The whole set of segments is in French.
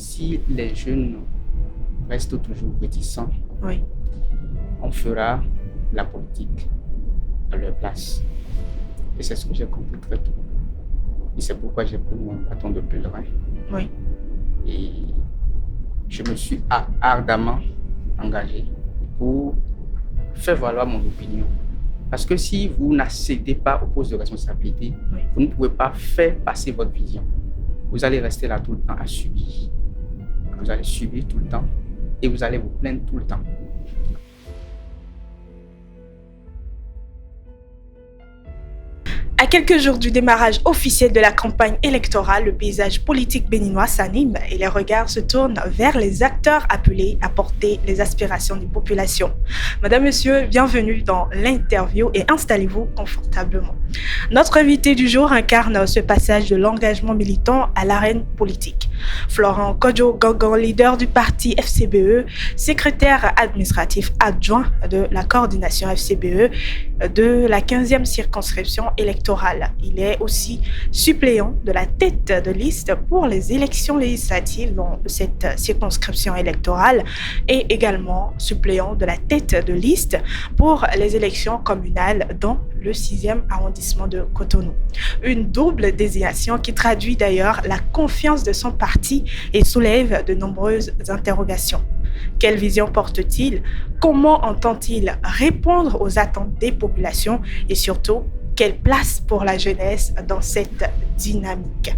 si les jeunes restent toujours réticents, Oui. on fera la politique à leur place. Et c'est ce que j'ai compris très tôt. Et c'est pourquoi j'ai pris mon bâton de pèlerin. Oui. Et je me suis ardemment engagé pour faire valoir mon opinion. Parce que si vous n'accédez pas au poste de responsabilité, Oui. vous ne pouvez pas faire passer votre vision. Vous allez rester là tout le temps à subir. Vous allez subir tout le temps et vous allez vous plaindre tout le temps. À quelques jours du démarrage officiel de la campagne électorale, le paysage politique béninois s'anime et les regards se tournent vers les acteurs appelés à porter les aspirations des populations. Madame, Monsieur, bienvenue dans l'interview et installez-vous confortablement. Notre invité du jour incarne ce passage de l'engagement militant à l'arène politique. Florent Kodjo-Gangan, leader du parti FCBE, secrétaire administratif adjoint de la coordination FCBE de la 15e circonscription électorale. Il est aussi suppléant de la tête de liste pour les élections législatives dans cette circonscription électorale et également suppléant de la tête de liste pour les élections communales dans le 6e arrondissement de Cotonou. Une double désignation qui traduit d'ailleurs la confiance de son parti et soulève de nombreuses interrogations. Quelle vision porte-t-il? Comment entend-il répondre aux attentes des populations? Et surtout, quelle place pour la jeunesse dans cette dynamique?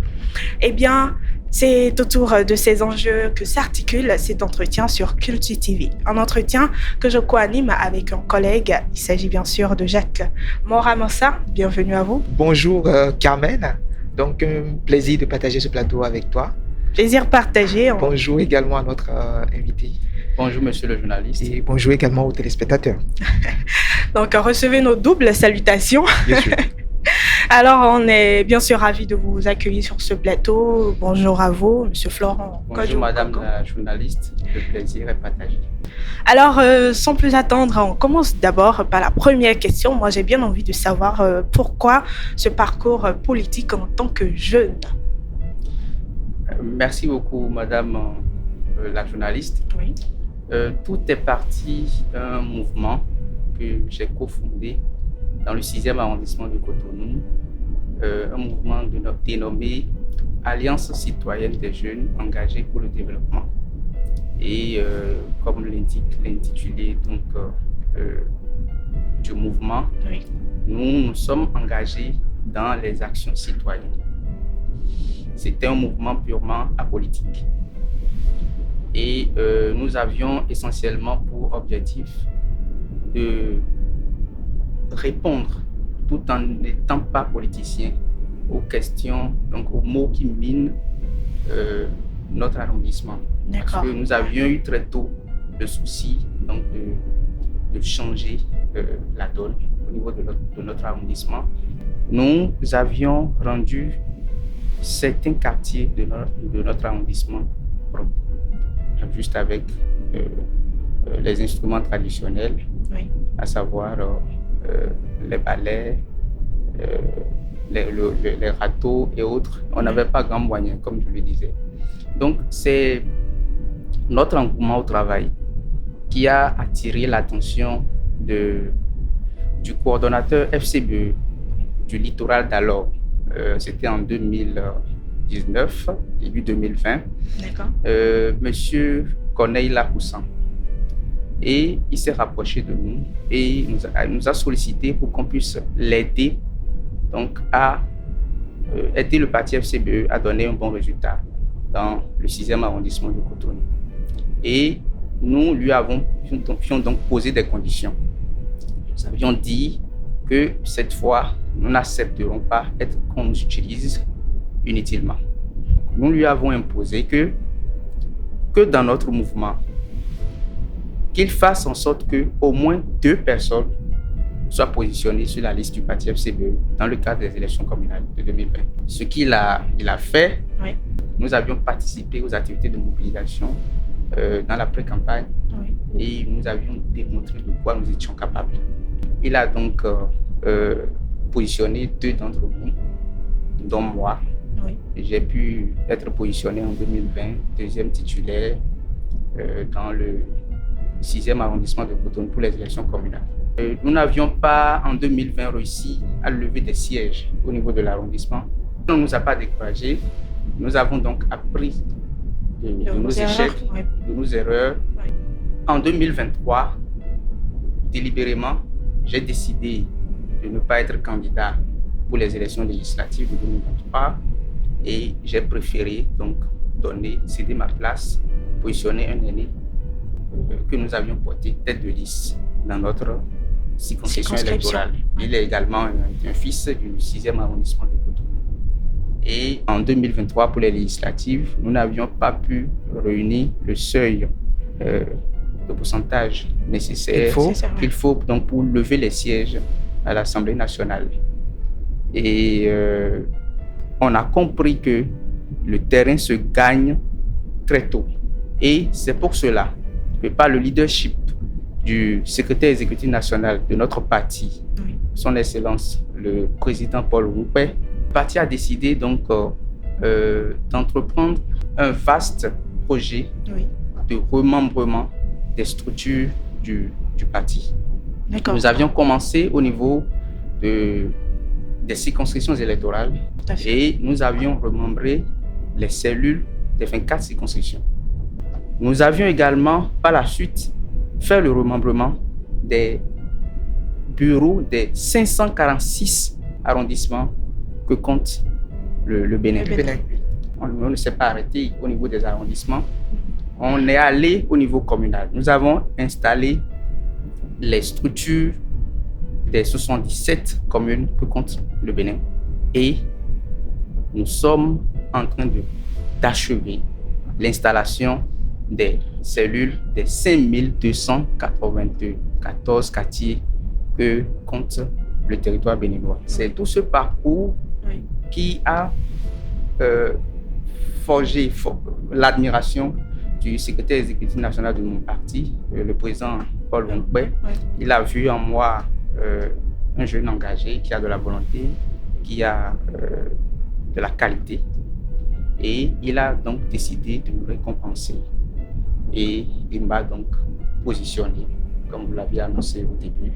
Eh bien, c'est autour de ces enjeux que s'articule cet entretien sur Culture TV. Un entretien que je co-anime avec un collègue. Il s'agit bien sûr de Jacques Moramansa. Bienvenue à vous. Bonjour Carmen. Donc, un plaisir de partager ce plateau avec toi. Plaisir partagé. Bonjour également à notre invité. Bonjour monsieur le journaliste. Et bonjour également aux téléspectateurs. Donc, recevez nos doubles salutations. Bien sûr. Alors, on est bien sûr ravis de vous accueillir sur ce plateau. Bonjour à vous, monsieur Florent. Bonjour madame la journaliste, le plaisir est partagé. Alors, sans plus attendre, on commence d'abord par la première question. Moi, j'ai bien envie de savoir pourquoi ce parcours politique en tant que jeune. Merci beaucoup madame la journaliste. Oui. Tout est parti d'un mouvement que j'ai cofondé dans le 6e arrondissement de Cotonou, un mouvement dénommé Alliance citoyenne des jeunes engagés pour le développement. Et comme l'indique l'intitulé du mouvement, Oui. nous nous sommes engagés dans les actions citoyennes. C'était un mouvement purement apolitique. Et nous avions essentiellement pour objectif de répondre, tout en n'étant pas politicien, aux questions, donc aux mots qui minent notre arrondissement. D'accord. Parce que nous avions eu très tôt le souci donc, de changer la donne au niveau de notre arrondissement. Nous avions rendu certains quartiers de notre arrondissement propres, juste avec les instruments traditionnels, Oui. à savoir les balais, les râteaux et autres. On n'avait pas grand moyen, comme je le disais. Donc, c'est notre engouement au travail qui a attiré l'attention du coordonnateur FCBE du littoral d'alors. C'était en 2019, début 2020. D'accord. Monsieur Corneille Lapoussan. Et il s'est rapproché de nous et nous a sollicité pour qu'on puisse l'aider donc à aider le parti FCBE à donner un bon résultat dans le 6e arrondissement de Cotonou. Et nous lui avions donc posé des conditions. Nous avions dit que cette fois, nous n'accepterons pas qu'on nous utilise inutilement. Nous lui avons imposé que dans notre mouvement, qu'il fasse en sorte qu'au moins 2 personnes soient positionnées sur la liste du parti FCBE dans le cadre des élections communales de 2020. Ce qu'il a fait, Oui. nous avions participé aux activités de mobilisation dans la pré-campagne, Oui. et nous avions démontré de quoi nous étions capables. Il a donc positionné 2 d'entre nous, dont moi, Oui. J'ai pu être positionné en 2020, deuxième titulaire dans le 6e arrondissement de Cotonou pour les élections communales. Nous n'avions pas en 2020 réussi à lever des sièges au niveau de l'arrondissement. On ne nous a pas découragés. Nous avons donc appris de nos échecs, de nos erreurs. Oui. En 2023, délibérément, j'ai décidé de ne pas être candidat pour les élections législatives de 2023 et j'ai préféré donc céder ma place, positionner un aîné que nous avions porté tête de liste dans notre circonscription électorale. Il est également un fils du 6e arrondissement de Cotonou. Et en 2023, pour les législatives, nous n'avions pas pu réunir le seuil de pourcentage nécessaire qu'il faut donc pour lever les sièges à l'Assemblée nationale. Et on a compris que le terrain se gagne très tôt. Et c'est pour cela que par le leadership du secrétaire exécutif national de notre parti, son Excellence le président Paul Roupet, le parti a décidé donc d'entreprendre un vaste projet de remembrement des structures du parti. Nous avions commencé au niveau des circonscriptions électorales et nous avions remembré les cellules des 24 circonscriptions. Nous avions également par la suite fait le remembrement des bureaux des 546 arrondissements que compte le Bénin. On ne s'est pas arrêté au niveau des arrondissements. On est allé au niveau communal. Nous avons installé les structures des 77 communes que compte le Bénin et nous sommes en train d'achever l'installation des cellules des 5294 quartiers que compte le territoire béninois. C'est tout ce parcours qui a forgé l'admiration du secrétaire exécutif national de mon parti, le président Paul Roupet. Il a vu en moi un jeune engagé qui a de la volonté, qui a de la qualité. Et il a donc décidé de me récompenser. Et il m'a donc positionné, comme vous l'aviez annoncé au début,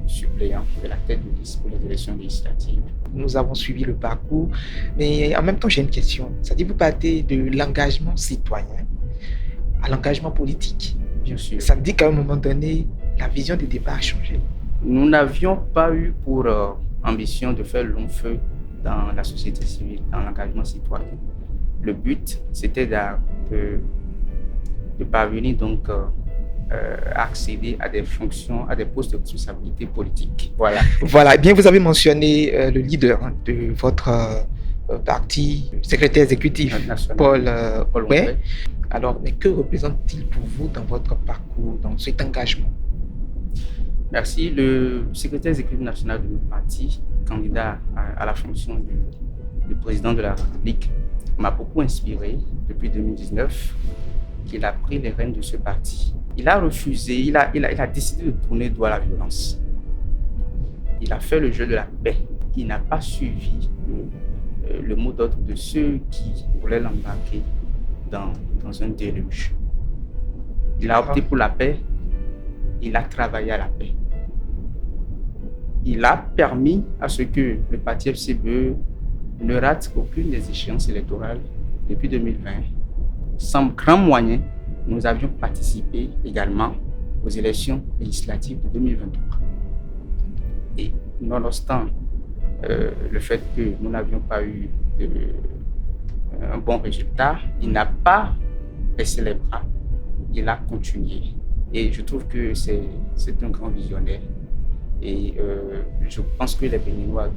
suppléant de la tête de liste pour les élections législatives. Nous avons suivi le parcours, mais en même temps, j'ai une question. C'est-à-dire, vous partez de l'engagement citoyen à l'engagement politique. Bien sûr. Ça me dit qu'à un moment donné, la vision des débats a changé. Nous n'avions pas eu pour ambition de faire long feu dans la société civile, dans l'engagement citoyen. Le but, c'était de parvenir donc à accéder à des fonctions, à des postes de responsabilité politique. Voilà. Voilà. Eh bien, vous avez mentionné le leader de votre parti, le secrétaire exécutif, national, Paul Roupet. Alors, mais que représente-t-il pour vous dans votre parcours, dans cet engagement? Merci. Le secrétaire exécutif national de notre parti, candidat à la fonction du président de la République, m'a beaucoup inspiré depuis 2019 qu'il a pris les rênes de ce parti. Il a refusé, il a décidé de tourner le dos à la violence. Il a fait le jeu de la paix. Il n'a pas suivi le mot d'ordre de ceux qui voulaient l'embarquer dans un déluge. Il a opté pour la paix. Il a travaillé à la paix. Il a permis à ce que le parti FCBE ne rate aucune des échéances électorales depuis 2020. Sans grand moyen, nous avions participé également aux élections législatives de 2023. Et nonobstant le fait que nous n'avions pas eu un bon résultat, il n'a pas baissé les bras, il a continué. Et je trouve que c'est un grand visionnaire. Et je pense que les Béninois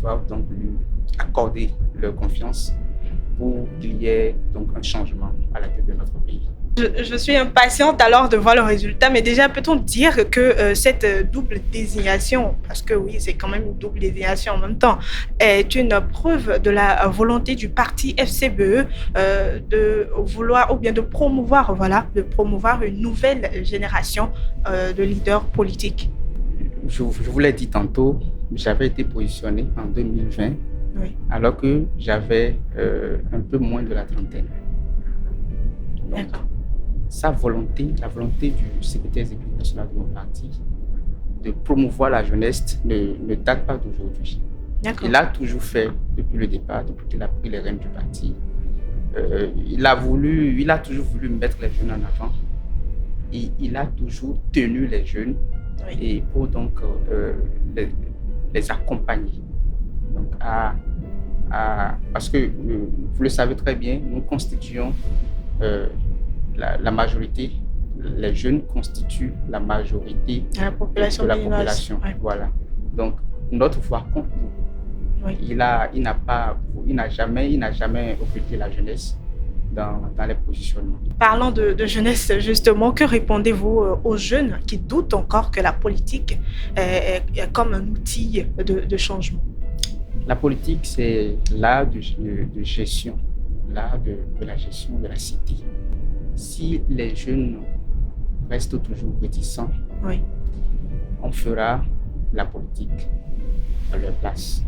doivent donc lui accorder leur confiance pour qu'il y ait donc un changement à la tête de notre pays. Je suis impatiente alors de voir le résultat, mais déjà peut-on dire que cette double désignation, parce que oui, c'est quand même une double désignation en même temps, est une preuve de la volonté du parti FCBE de vouloir ou bien de promouvoir une nouvelle génération de leaders politiques. Je vous l'ai dit tantôt, j'avais été positionné en 2020 Oui. alors que j'avais un peu moins de la trentaine. Donc, D'accord. sa volonté, la volonté du secrétaire exécutif national de mon parti de promouvoir la jeunesse ne date pas d'aujourd'hui. D'accord. Il a toujours fait, depuis le départ, depuis qu'il a pris les rênes du parti, il a toujours voulu mettre les jeunes en avant. Et il a toujours tenu les jeunes Oui. et pour donc les accompagner. Donc parce que vous le savez très bien, nous constituons la majorité, les jeunes constituent la majorité La population de la béninoise. population. Ouais. Voilà. Donc notre voix compte beaucoup. Oui. Il n'a jamais occulté la jeunesse dans les positionnements. Parlant de jeunesse, justement, que répondez-vous aux jeunes qui doutent encore que la politique est comme un outil de changement? La politique, c'est l'art de gestion, l'art de la gestion de la cité. Si les jeunes restent toujours réticents, Oui. on fera la politique à leur place.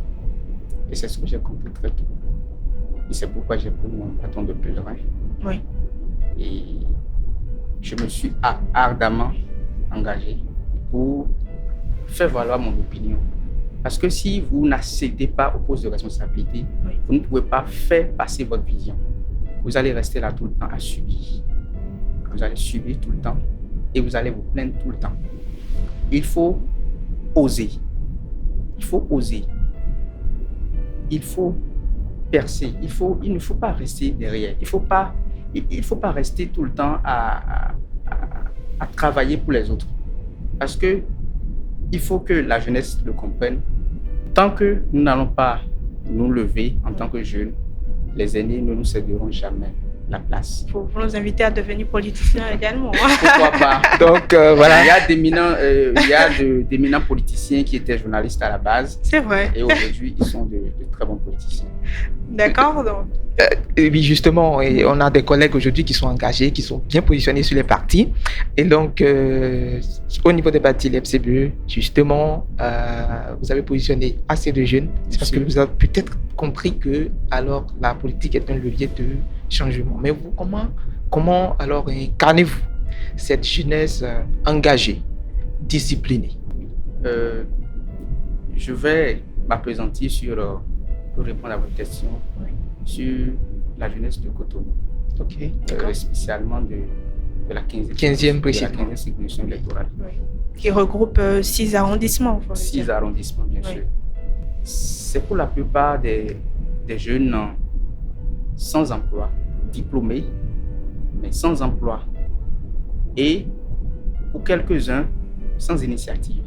Et c'est ce que j'ai compris très tôt. Et c'est pourquoi j'ai pris mon bâton de pèlerin. Oui. Et je me suis ardemment engagé pour faire valoir mon opinion. Parce que si vous n'accédez pas au poste de responsabilité, Oui. vous ne pouvez pas faire passer votre vision. Vous allez rester là tout le temps à subir. Vous allez subir tout le temps et vous allez vous plaindre tout le temps. Il faut oser. Il faut oser. Il faut percer. Il ne faut pas rester derrière. Il ne faut pas rester tout le temps à travailler pour les autres. Parce que il faut que la jeunesse le comprenne. Tant que nous n'allons pas nous lever en tant que jeunes, les aînés ne nous céderont jamais la place. Vous nous invitez à devenir politiciens également. Pourquoi pas? Donc, voilà. Il y a d'éminents politiciens qui étaient journalistes à la base. C'est vrai. Et aujourd'hui, ils sont de très bons politiciens. D'accord. Donc, Oui, justement, et on a des collègues aujourd'hui qui sont engagés, qui sont bien positionnés sur les partis. Et donc, au niveau des partis, les FCBE, justement, vous avez positionné assez de jeunes. C'est parce que vous avez peut-être compris que alors la politique est un levier de changement. Mais vous, comment alors incarnez-vous cette jeunesse engagée, disciplinée? Je vais m'appesantir pour répondre à votre question, Oui. sur la jeunesse de Cotonou, Ok. spécialement de la 15e précisément. circonscription électorale. Oui. Qui regroupe 6 arrondissements. 6 arrondissements, bien Oui. sûr. C'est pour la plupart des jeunes sans emploi, diplômés, mais sans emploi. Et pour quelques-uns, sans initiative.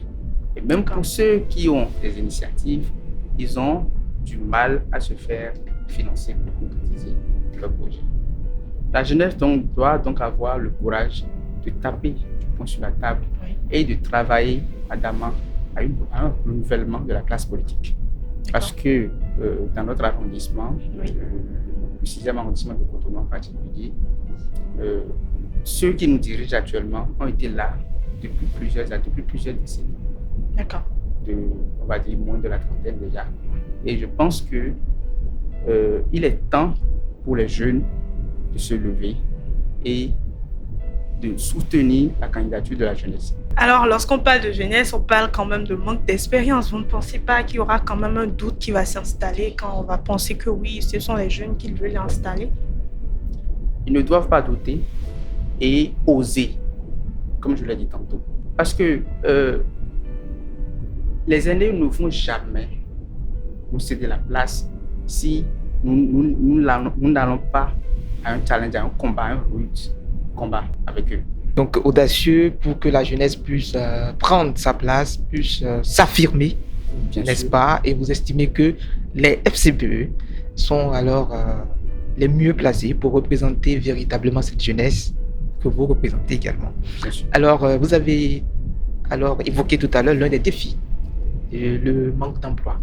Et même pour ceux qui ont des initiatives, ils ont du mal à se faire financer pour concrétiser leur projet. La jeunesse doit donc avoir le courage de taper du poing sur la table, Oui. et de travailler ardemment à un renouvellement de la classe politique. Parce que dans notre arrondissement, Oui. le 6e arrondissement de Cotonou en particulier, ceux qui nous dirigent actuellement ont été là depuis plusieurs décennies. D'accord. On va dire moins de la trentaine déjà. Et je pense que il est temps pour les jeunes de se lever et de soutenir la candidature de la jeunesse. Alors, lorsqu'on parle de jeunesse, on parle quand même de manque d'expérience. Vous ne pensez pas qu'il y aura quand même un doute qui va s'installer quand on va penser que oui, ce sont les jeunes qui veulent l'installer? Ils ne doivent pas douter et oser, comme je l'ai dit tantôt. Parce que les aînés ne vont jamais nous céder la place si nous n'allons pas à un challenge, à un combat, un rude combat avec eux. Donc, audacieux pour que la jeunesse puisse prendre sa place, puisse s'affirmer, n'est-ce pas? Et vous estimez que les FCBE sont alors les mieux placés pour représenter véritablement cette jeunesse que vous représentez également. Bien sûr. Alors, vous avez alors évoqué tout à l'heure l'un des défis, le manque d'emploi.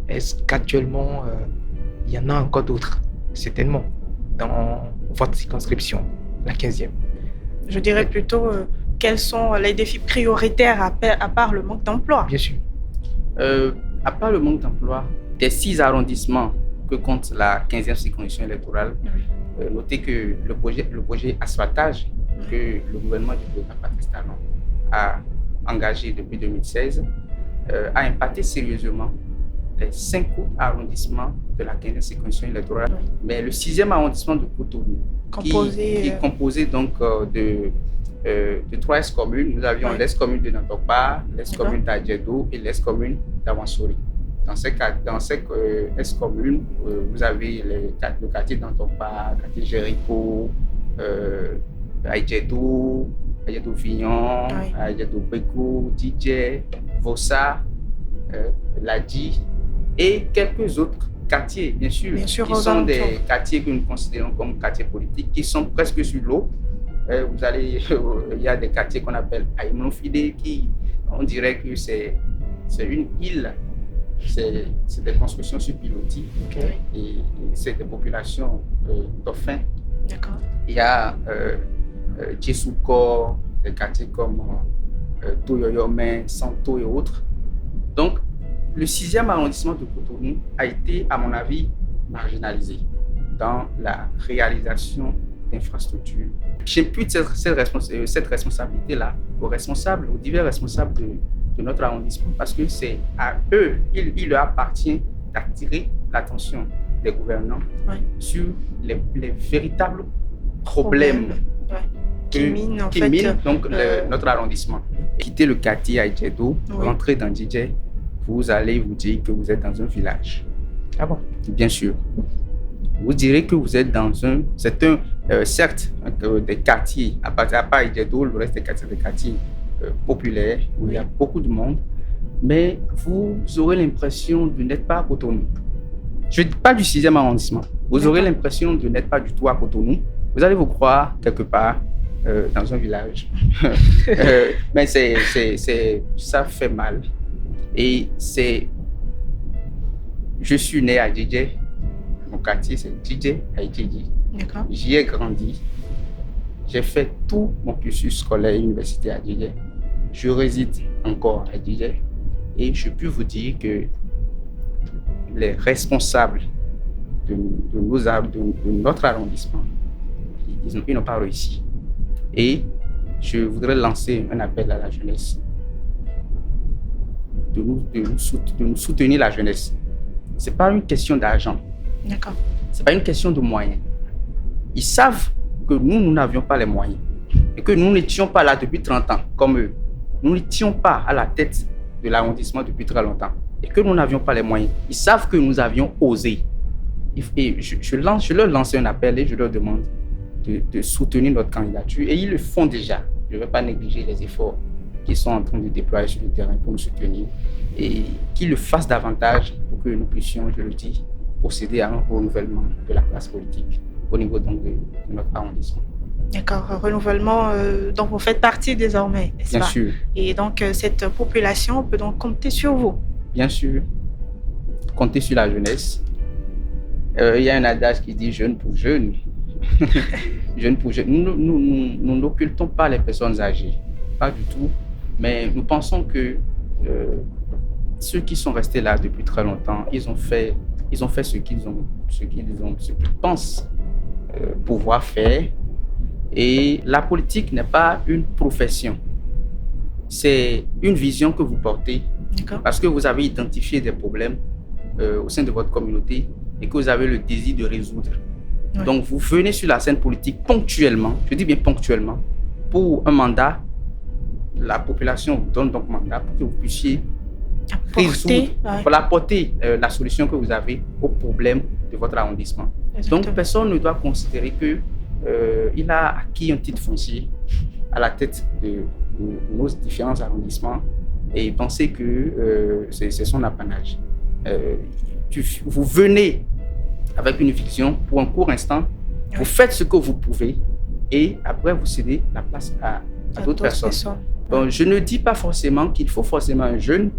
Est-ce qu'actuellement, il y en a encore d'autres? Certainement, dans votre circonscription, la 15e. Je dirais plutôt quels sont les défis prioritaires à part le manque d'emploi? Bien sûr. À part le manque d'emploi, des 6 arrondissements que compte la 15e circonscription électorale, notez que le projet asphaltage que le gouvernement du président Patrice Talon a engagé depuis 2016 a impacté sérieusement les 5 arrondissements de la 15e circonscription électorale. Mais le 6e arrondissement de Cotonou, qui est composé donc de 3 ex-communes. Nous avions l'ex-commune de Nantokpa, l'ex-commune d'Adjedo et l'ex-commune d'Awansori. Dans ces ex-communes, vous avez le quartier d'Nantokpa, le quartier Jéricho, Adjedo, Vignon, Adjedo Beko, Didje, Vossa, Ladi et quelques autres quartiers, bien sûr qui sont des quartiers que nous considérons comme quartiers politiques, qui sont presque sur l'eau. Il y a des quartiers qu'on appelle Aïmonofide, qui, on dirait que c'est une île, c'est des constructions sur pilotis, et c'est des populations dauphins. D'accord. Il y a Djesouko, des quartiers comme Toyoyome, Santo et autres. Donc, le 6e arrondissement de Cotonou a été, à mon avis, marginalisé dans la réalisation d'infrastructures. J'impute cette responsabilité-là aux divers responsables de notre arrondissement, parce que c'est à eux, il leur appartient d'attirer l'attention des gouvernants sur les véritables problèmes qui minent donc notre arrondissement. Quitter le quartier Adjedo, rentrer dans Didje, vous allez vous dire que vous êtes dans un village. Ah bon? Bien sûr. Vous direz que vous êtes dans certes, des quartiers, à part Adjedo, le reste des quartiers populaires, où il y a beaucoup de monde, mais vous aurez l'impression de n'être pas à Cotonou. Je ne dis pas du 6e arrondissement. Vous aurez l'impression de n'être pas du tout à Cotonou. Vous allez vous croire quelque part dans un village. Mais ça fait mal. Et je suis né à Didje. Mon quartier, c'est Didje, à Idjidji. J'y ai grandi. J'ai fait tout mon cursus scolaire et universitaire à Didje. Je réside encore à Didje. Et je peux vous dire que les responsables de notre arrondissement, ils n'ont pas réussi. Et je voudrais lancer un appel à la jeunesse de nous soutenir la jeunesse. Ce n'est pas une question d'argent. D'accord. Ce n'est pas une question de moyens. Ils savent que nous n'avions pas les moyens et que nous n'étions pas là depuis 30 ans comme eux. Nous n'étions pas à la tête de l'arrondissement depuis très longtemps et que nous n'avions pas les moyens. Ils savent que nous avions osé. Et je leur lance un appel et je leur demande de soutenir notre candidature. Et ils le font déjà. Je ne vais pas négliger les efforts qu'ils sont en train de déployer sur le terrain pour nous soutenir. Et qu'ils le fassent davantage pour que nous puissions, je le dis, procéder à un renouvellement de la classe politique au niveau donc de notre arrondissement. D'accord, un renouvellement dont vous faites partie désormais, n'est-ce pas? Bien sûr. Et donc cette population peut donc compter sur vous? Bien sûr, compter sur la jeunesse. Il y a un adage qui dit jeune pour jeune. Jeune pour jeune. Nous n'occultons pas les personnes âgées, pas du tout, mais nous pensons que ceux qui sont restés là depuis très longtemps, ils ont fait ce qu'ils pensent pouvoir faire. Et la politique n'est pas une profession, c'est une vision que vous portez. D'accord. Parce que vous avez identifié des problèmes au sein de votre communauté et que vous avez le désir de résoudre. Oui. Donc vous venez sur la scène politique ponctuellement, je dis bien ponctuellement, pour un mandat. La population vous donne donc mandat pour que vous puissiez apporter la solution que vous avez au problème de votre arrondissement. Exactement. Donc personne ne doit considérer que il a acquis un titre foncier à la tête de nos différents arrondissements et penser que c'est son apanage. Vous venez avec une vision pour un court instant, vous faites ce que vous pouvez et après vous cédez la place à d'autres personnes. Donc, je ne dis pas forcément qu'il faut forcément un jeune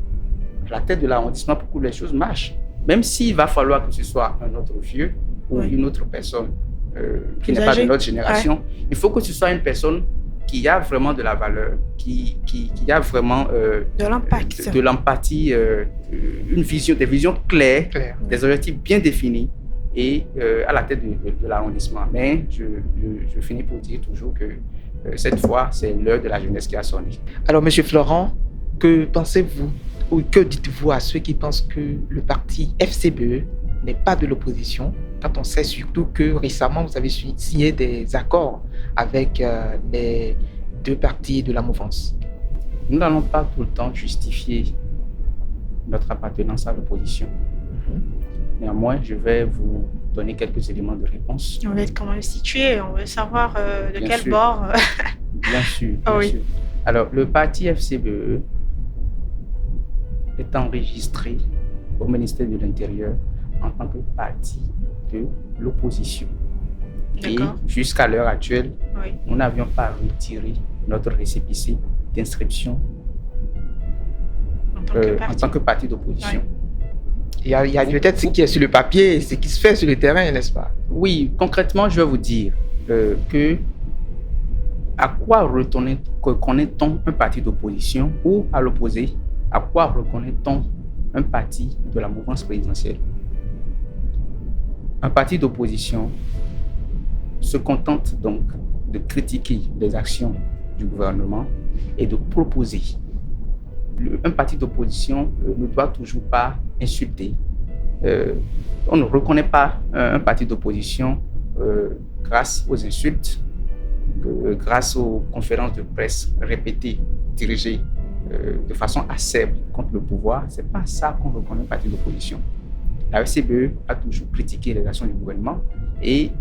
à la tête de l'arrondissement pour que les choses marchent, même s'il va falloir que ce soit un autre vieux ou une autre personne qui n'est pas de notre génération. Il faut que ce soit une personne qui a vraiment de la valeur, qui a vraiment de l'impact, de l'empathie, des visions claires, des objectifs bien définis et à la tête de l'arrondissement. Mais je finis pour dire toujours que cette fois, c'est l'heure de la jeunesse qui a sonné. Alors, Monsieur Florent, que pensez-vous ou que dites-vous à ceux qui pensent que le parti FCBE n'est pas de l'opposition, quand on sait surtout que récemment, vous avez signé des accords avec les deux partis de la mouvance? Nous n'allons pas tout le temps justifier notre appartenance à l'opposition. Néanmoins, je vais vous donner quelques éléments de réponse. On veut comment le situer, on veut savoir de Bien quel sûr. bord. Bien sûr, bien Ah oui. sûr. Alors, le parti FCBE est enregistré au ministère de l'Intérieur en tant que parti de l'opposition. Et D'accord. jusqu'à l'heure actuelle, Oui. nous n'avions pas retiré notre récépissé d'inscription en tant que parti d'opposition. Oui. Il y a peut-être ce qui est sur le papier et ce qui se fait sur le terrain, n'est-ce pas? Oui, concrètement, je vais vous dire que à quoi reconnaît-on un parti d'opposition ou à l'opposé, à quoi reconnaît-on un parti de la mouvance présidentielle? Un parti d'opposition se contente donc de critiquer les actions du gouvernement et de proposer. Un parti d'opposition ne doit toujours pas insulter. On ne reconnaît pas un parti d'opposition grâce aux insultes, grâce aux conférences de presse répétées, dirigées de façon acerbe contre le pouvoir. Ce n'est pas ça qu'on reconnaît un parti d'opposition. La FCBE a toujours critiqué les actions du gouvernement et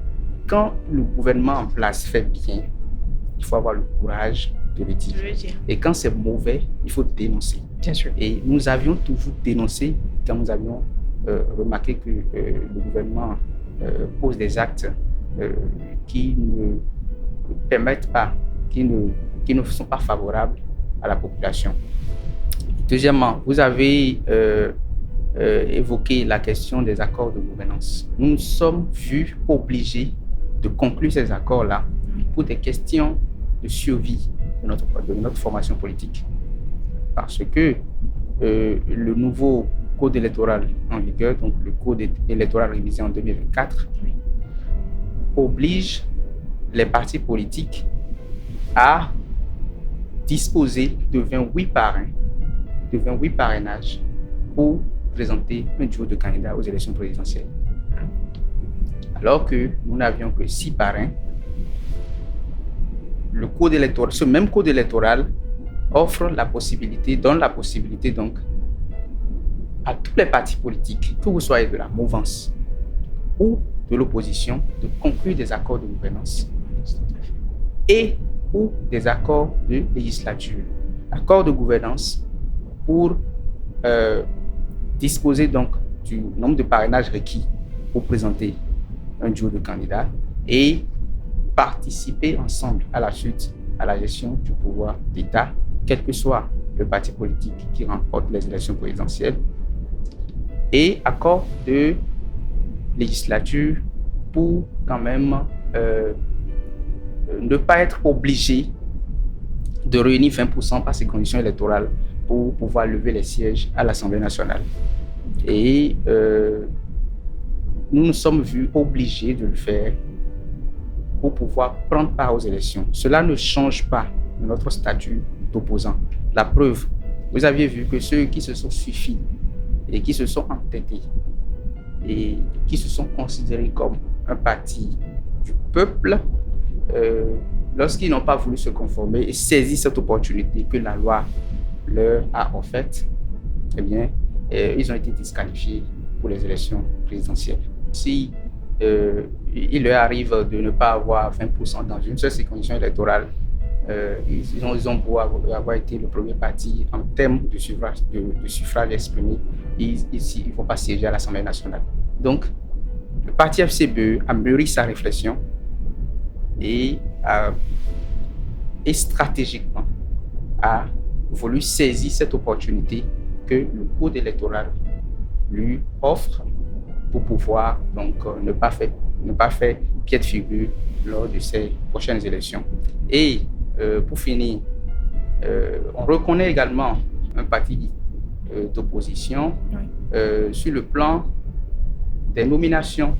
quand le gouvernement en place fait bien, il faut avoir le courage de le dire. Et quand c'est mauvais, il faut dénoncer. Bien sûr. Et nous avions toujours dénoncé quand nous avions remarqué que le gouvernement pose des actes qui ne permettent pas, qui ne sont pas favorables à la population. Deuxièmement, vous avez évoqué la question des accords de gouvernance. Nous nous sommes vus obligés de conclure ces accords-là pour des questions de survie de notre formation politique. Parce que le nouveau code électoral en vigueur, donc le code électoral révisé en 2024, oblige les partis politiques à disposer de 28 parrains, de 28 parrainages pour présenter un duo de candidats aux élections présidentielles. Alors que nous n'avions que 6 parrains, le code électoral, ce même code électoral donne la possibilité donc à tous les partis politiques, que vous soyez de la mouvance ou de l'opposition, de conclure des accords de gouvernance et ou des accords de législature. Accords de gouvernance pour disposer donc du nombre de parrainages requis pour présenter un duo de candidats et participer ensemble à la suite à la gestion du pouvoir d'État, quel que soit le parti politique qui remporte les élections présidentielles, et accord de législature pour quand même ne pas être obligé de réunir 20% par ces conditions électorales pour pouvoir lever les sièges à l'Assemblée nationale. Et nous nous sommes vus obligés de le faire pour pouvoir prendre part aux élections. Cela ne change pas notre statut d'opposant. La preuve, vous aviez vu que ceux qui se sont suffis et qui se sont entêtés et qui se sont considérés comme un parti du peuple, lorsqu'ils n'ont pas voulu se conformer et saisir cette opportunité que la loi leur a offerte, eh bien, ils ont été disqualifiés pour les élections présidentielles. Si il leur arrive de ne pas avoir 20% dans une seule circonscription électorale, ils ont beau avoir été le premier parti en termes de suffrage exprimé, ils ne vont pas siéger à l'Assemblée nationale. Donc, le parti FCBE a mûri sa réflexion et stratégiquement a voulu saisir cette opportunité que le code électoral lui offre pour pouvoir donc ne pas faire pied de figure lors de ces prochaines élections. Et pour finir, on reconnaît également un parti d'opposition sur le plan des nominations.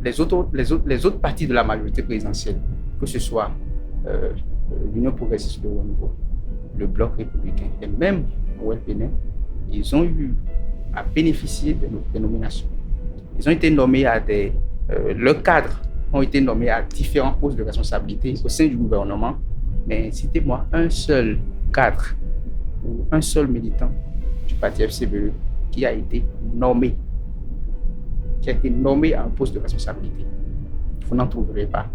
Les autres partis de la majorité présidentielle, que ce soit l'Union progressiste de haut niveau, le Bloc républicain et même au LPN, ils ont eu à bénéficier des nominations. Ils ont été nommés leurs cadres ont été nommés à différents postes de responsabilité au sein du gouvernement. Mais citez-moi un seul cadre ou un seul militant du parti FCBE qui a été nommé à un poste de responsabilité. Vous n'en trouverez pas.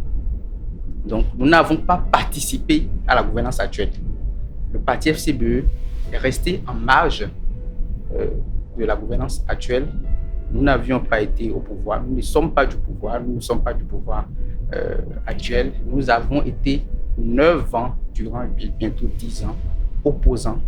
Donc, nous n'avons pas participé à la gouvernance actuelle. Le parti FCBE est resté en marge de la gouvernance actuelle. Nous n'avions pas été au pouvoir. Nous ne sommes pas du pouvoir. Nous ne sommes pas du pouvoir actuel. Nous avons été 9 ans, durant bientôt 10 ans, opposants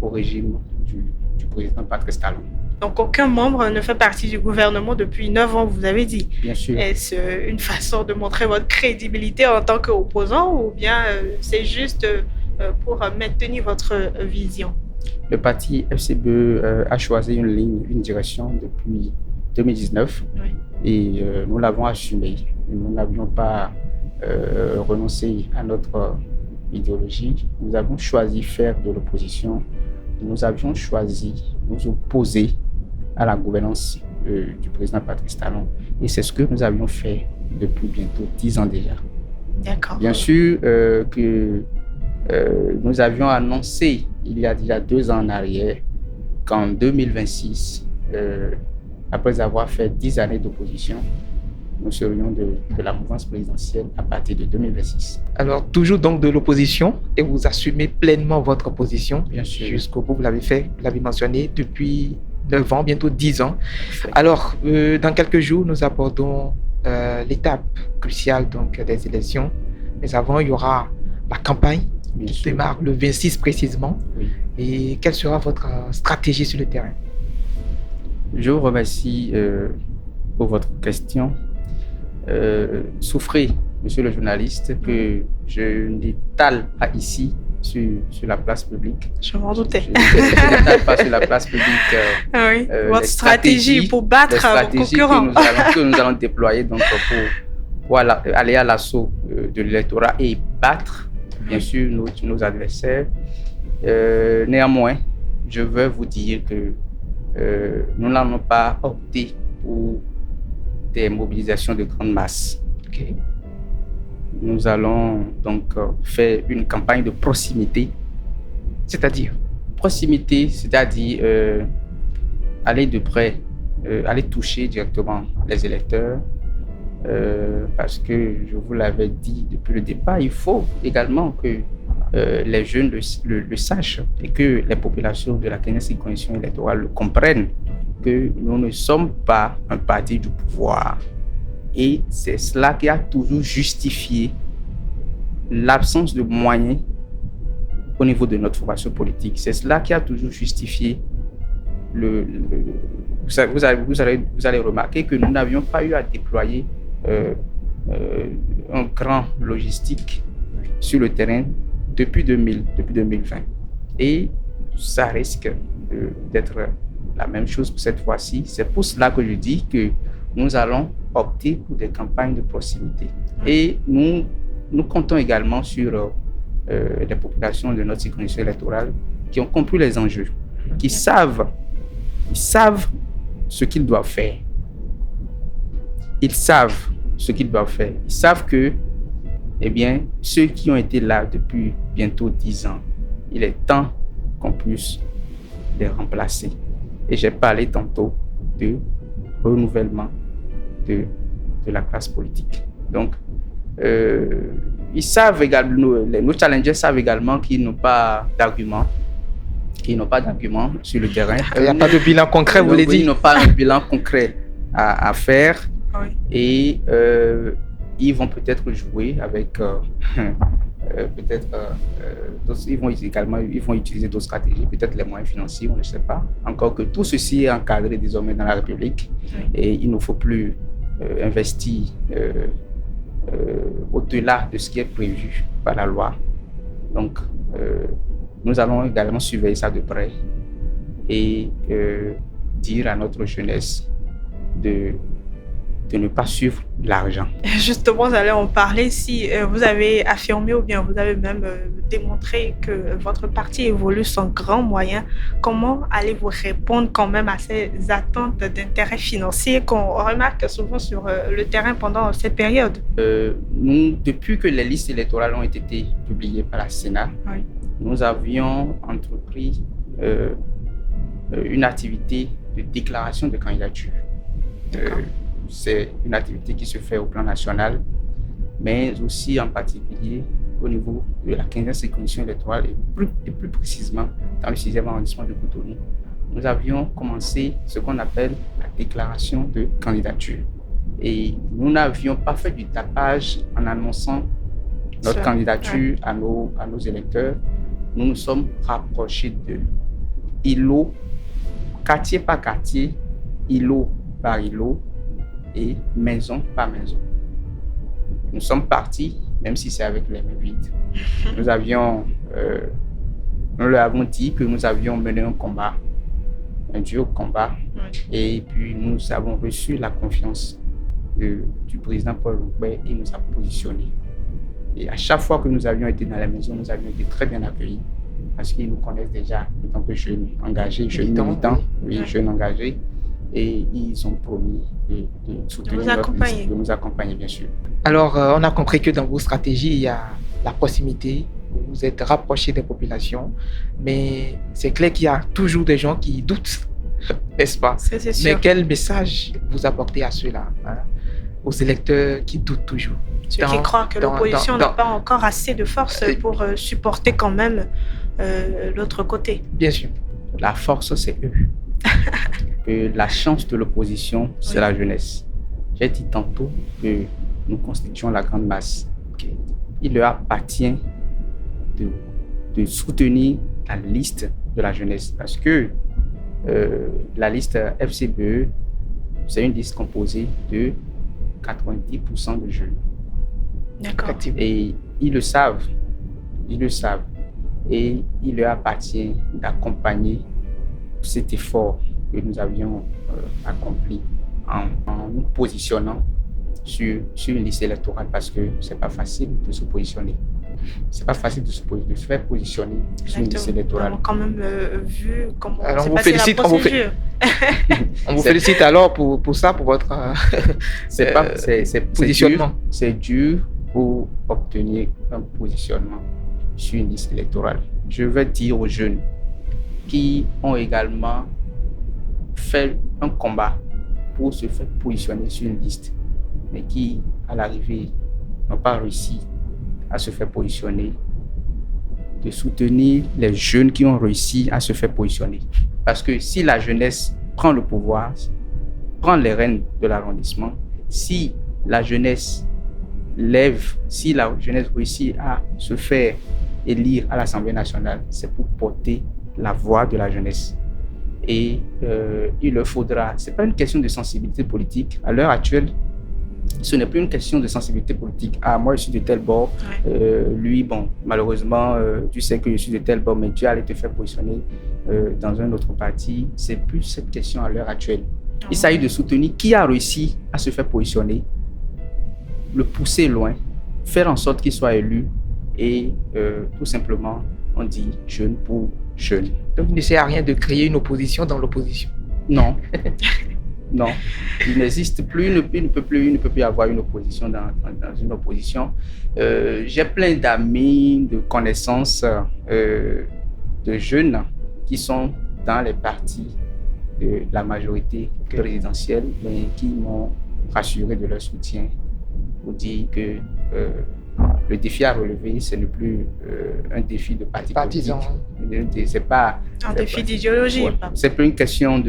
au régime du président Patrice Talon. Donc, aucun membre ne fait partie du gouvernement depuis 9 ans, vous avez dit. Bien sûr. Est-ce une façon de montrer votre crédibilité en tant qu'opposant ou bien c'est juste pour maintenir votre vision? Le parti FCBE a choisi une ligne, une direction depuis 2019 et nous l'avons assumé. Nous n'avions pas renoncé à notre idéologie. Nous avons choisi faire de l'opposition. Nous avions choisi nous opposer à la gouvernance du président Patrice Talon. Et c'est ce que nous avions fait depuis bientôt 10 ans déjà. D'accord. Bien sûr que nous avions annoncé il y a déjà 2 ans en arrière qu'en 2026, après avoir fait 10 années d'opposition, nous serions de la mouvance présidentielle à partir de 2026. Alors, toujours donc de l'opposition et vous assumez pleinement votre position. Bien sûr. Jusqu'au bout, vous l'avez mentionné, depuis 9 ans, bientôt 10 ans. Alors, dans quelques jours, nous abordons l'étape cruciale donc, des élections. Mais avant, il y aura la campagne qui démarre le 26 précisément. Oui. Et quelle sera votre stratégie sur le terrain? Je vous remercie pour votre question. Souffrez, monsieur le journaliste, que je n'étale pas ici sur la place publique. Je m'en doutais. Je n'étale pas sur la place publique votre stratégie pour battre vos concurrents. Que nous allons déployer donc, pour aller à l'assaut de l'électorat et battre, bien sûr, nos adversaires. Néanmoins, je veux vous dire que nous n'allons pas opter pour des mobilisations de grande masse. Okay. Nous allons donc faire une campagne de proximité. C'est-à-dire aller de près, aller toucher directement les électeurs. Parce que je vous l'avais dit depuis le départ, il faut également que les jeunes le sachent et que les populations de la 15e circonscription électorale le comprennent, que nous ne sommes pas un parti du pouvoir. Et c'est cela qui a toujours justifié l'absence de moyens au niveau de notre formation politique. C'est cela qui a toujours justifié vous allez remarquer que nous n'avions pas eu à déployer un grand logistique sur le terrain depuis 2020. Et ça risque d'être la même chose pour cette fois-ci. C'est pour cela que je dis que nous allons opter pour des campagnes de proximité. Et nous comptons également sur les populations de notre circonscription électorale qui ont compris les enjeux, qui savent ce qu'ils doivent faire. Ils savent ce qu'ils doivent faire. Ils savent que, ceux qui ont été là depuis bientôt 10 ans, il est temps qu'on puisse les remplacer. Et j'ai parlé tantôt de renouvellement de la classe politique. Donc, ils savent également, nos challengers savent également qu'ils n'ont pas d'arguments. Sur le terrain. Il n'y a pas de bilan concret, vous voulez dire? Ils n'ont pas un bilan concret à faire. Oui. Et ils vont peut-être jouer avec ils vont utiliser d'autres stratégies, peut-être les moyens financiers, on ne sait pas. Encore que tout ceci est encadré désormais dans la République. Et il ne faut plus investir au-delà de ce qui est prévu par la loi. Donc, nous allons également surveiller ça de près et dire à notre jeunesse de ne pas suivre l'argent. Justement, j'allais en parler. Si vous avez affirmé ou bien vous avez même démontré que votre parti évolue sans grands moyens, comment allez-vous répondre quand même à ces attentes d'intérêts financiers qu'on remarque souvent sur le terrain pendant cette période? Nous, depuis que les listes électorales ont été publiées par la Sénat, oui, nous avions entrepris une activité de déclaration de candidature. C'est une activité qui se fait au plan national, mais aussi en particulier au niveau de la 15e circonscription électorale et plus précisément dans le 6e arrondissement de Cotonou. Nous avions commencé ce qu'on appelle la déclaration de candidature. Et nous n'avions pas fait du tapage en annonçant notre candidature à nos électeurs. Nous nous sommes rapprochés d'eux. Îlot, quartier par quartier, îlot par îlot, et maison par maison. Nous sommes partis, même si c'est avec les mains vides. Nous leur avons dit que nous avions mené un combat, un dur combat, et puis nous avons reçu la confiance du président Paul Logbe et nous a positionnés. Et à chaque fois que nous avions été dans la maison, nous avions été très bien accueillis parce qu'ils nous connaissent déjà en tant que jeunes engagés, jeunes militants, jeunes engagés. Et ils ont promis de soutenir de nous accompagner, bien sûr. Alors, on a compris que dans vos stratégies, il y a la proximité, vous êtes rapprochés des populations, mais c'est clair qu'il y a toujours des gens qui doutent, n'est-ce pas? C'est sûr. Mais quel message vous apportez à ceux-là, aux électeurs qui doutent toujours? Ceux qui croient que l'opposition n'a pas encore assez de force pour supporter quand même l'autre côté. Bien sûr. La force, c'est eux. La chance de l'opposition, c'est la jeunesse. J'ai dit tantôt que nous constituons la grande masse. Il leur appartient de soutenir la liste de la jeunesse parce que la liste FCBE, c'est une liste composée de 90% de jeunes. D'accord. Et ils le savent. Et il leur appartient d'accompagner cet effort que nous avions accompli en nous positionnant sur une liste électorale parce que c'est pas facile de se positionner. C'est pas facile de se faire positionner sur une liste électorale. On a quand même vu comment alors s'est passée la procédure. On vous félicite alors pour ça, pour votre positionnement. C'est dur pour obtenir un positionnement sur une liste électorale. Je veux dire aux jeunes qui ont également fait un combat pour se faire positionner sur une liste, mais qui, à l'arrivée, n'ont pas réussi à se faire positionner, de soutenir les jeunes qui ont réussi à se faire positionner. Parce que si la jeunesse prend le pouvoir, prend les rênes de l'arrondissement, si la jeunesse réussit à se faire élire à l'Assemblée nationale, c'est pour porter la voix de la jeunesse. Et il leur faudra, ce n'est pas une question de sensibilité politique. À l'heure actuelle, ce n'est plus une question de sensibilité politique. Ah, moi, je suis de tel bord. Lui, bon, malheureusement, tu sais que je suis de tel bord, mais tu allais te faire positionner dans un autre parti. C'est plus cette question à l'heure actuelle. Il s'agit de soutenir qui a réussi à se faire positionner, le pousser loin, faire en sorte qu'il soit élu et tout simplement, on dit jeune pour jeune. Donc, il ne sert à rien de créer une opposition dans l'opposition. Non. Non, il n'existe plus, il ne peut plus y avoir une opposition dans une opposition. J'ai plein d'amis, de connaissances, de jeunes qui sont dans les partis de la majorité présidentielle, mais qui m'ont rassuré de leur soutien pour dire que le défi à relever, ce n'est plus un défi de parti politique. C'est pas un défi d'idéologie. Ouais, c'est plus une question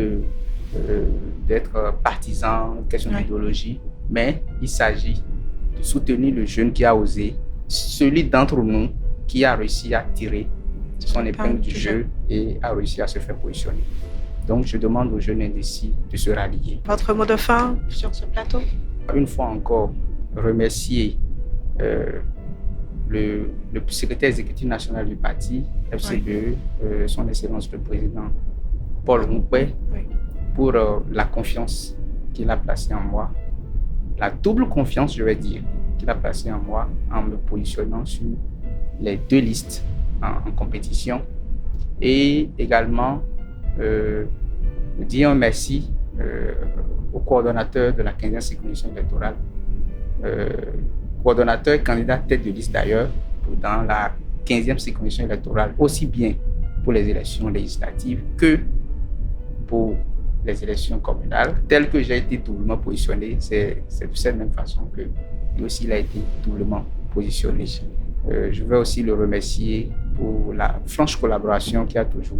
d'être partisan, une question d'idéologie, mais il s'agit de soutenir le jeune qui a osé, celui d'entre nous qui a réussi à tirer son épingle du jeu et a réussi à se faire positionner. Donc, je demande aux jeunes indécis de se rallier. Votre mot de fin sur ce plateau? Une fois encore, remercier le secrétaire exécutif national du parti, FCBE, son Excellence le Président Paul Rompouet, pour la confiance qu'il a placée en moi, la double confiance, je vais dire, qu'il a placée en moi en me positionnant sur les 2 listes en compétition, et également dire un merci au coordonnateur de la 15e circonscription électorale, coordonnateur et candidat tête de liste d'ailleurs dans la 15e circonscription électorale, aussi bien pour les élections législatives que pour les élections communales. Tel que j'ai été doublement positionné, c'est de cette même façon que lui aussi il a été doublement positionné. Je veux aussi le remercier pour la franche collaboration qui a toujours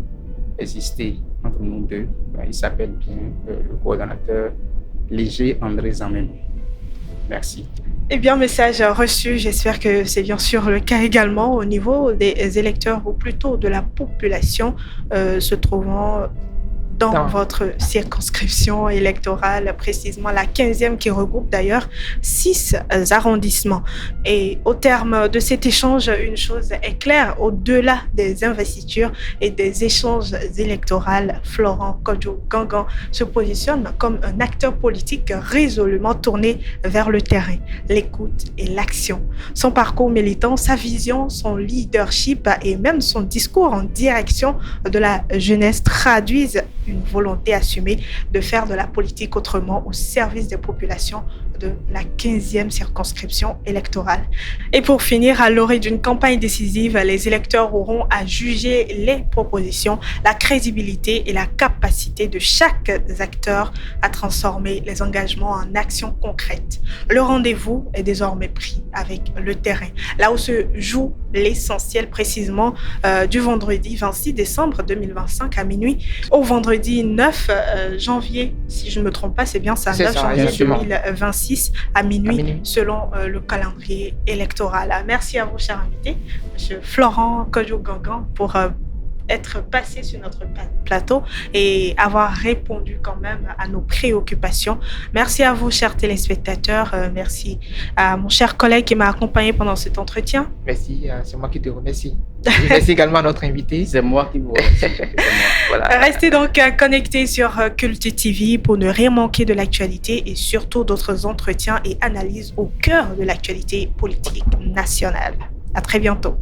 existé entre nous deux. Il s'appelle bien le coordonnateur Léger André Zamemou. Merci. Eh bien, message reçu. J'espère que c'est bien sûr le cas également au niveau des électeurs, ou plutôt de la population se trouvant dans votre circonscription électorale, précisément la 15e, qui regroupe d'ailleurs 6 arrondissements. Et au terme de cet échange, une chose est claire, au-delà des investitures et des échanges électoraux, Florent Kodjo-Gangan se positionne comme un acteur politique résolument tourné vers le terrain, l'écoute et l'action. Son parcours militant, sa vision, son leadership et même son discours en direction de la jeunesse traduisent une volonté assumée de faire de la politique autrement au service des populations de la 15e circonscription électorale. Et pour finir, à l'orée d'une campagne décisive, les électeurs auront à juger les propositions, la crédibilité et la capacité de chaque acteur à transformer les engagements en actions concrètes. Le rendez-vous est désormais pris avec le terrain, là où se joue l'essentiel précisément du vendredi 26 décembre 2025 à minuit au vendredi 9 janvier, si je ne me trompe pas, c'est bien ça, 9 janvier 2026 à minuit, selon le calendrier électoral. Merci à vous, chers invités, M. Florent Kodjo-Gangan, pour être passé sur notre plateau et avoir répondu quand même à nos préoccupations. Merci à vous, chers téléspectateurs. Merci à mon cher collègue qui m'a accompagné pendant cet entretien. Merci, c'est moi qui te remercie. Merci également à notre invité. C'est moi qui vous remercie. Voilà. Restez donc connectés sur Culte TV pour ne rien manquer de l'actualité et surtout d'autres entretiens et analyses au cœur de l'actualité politique nationale. À très bientôt.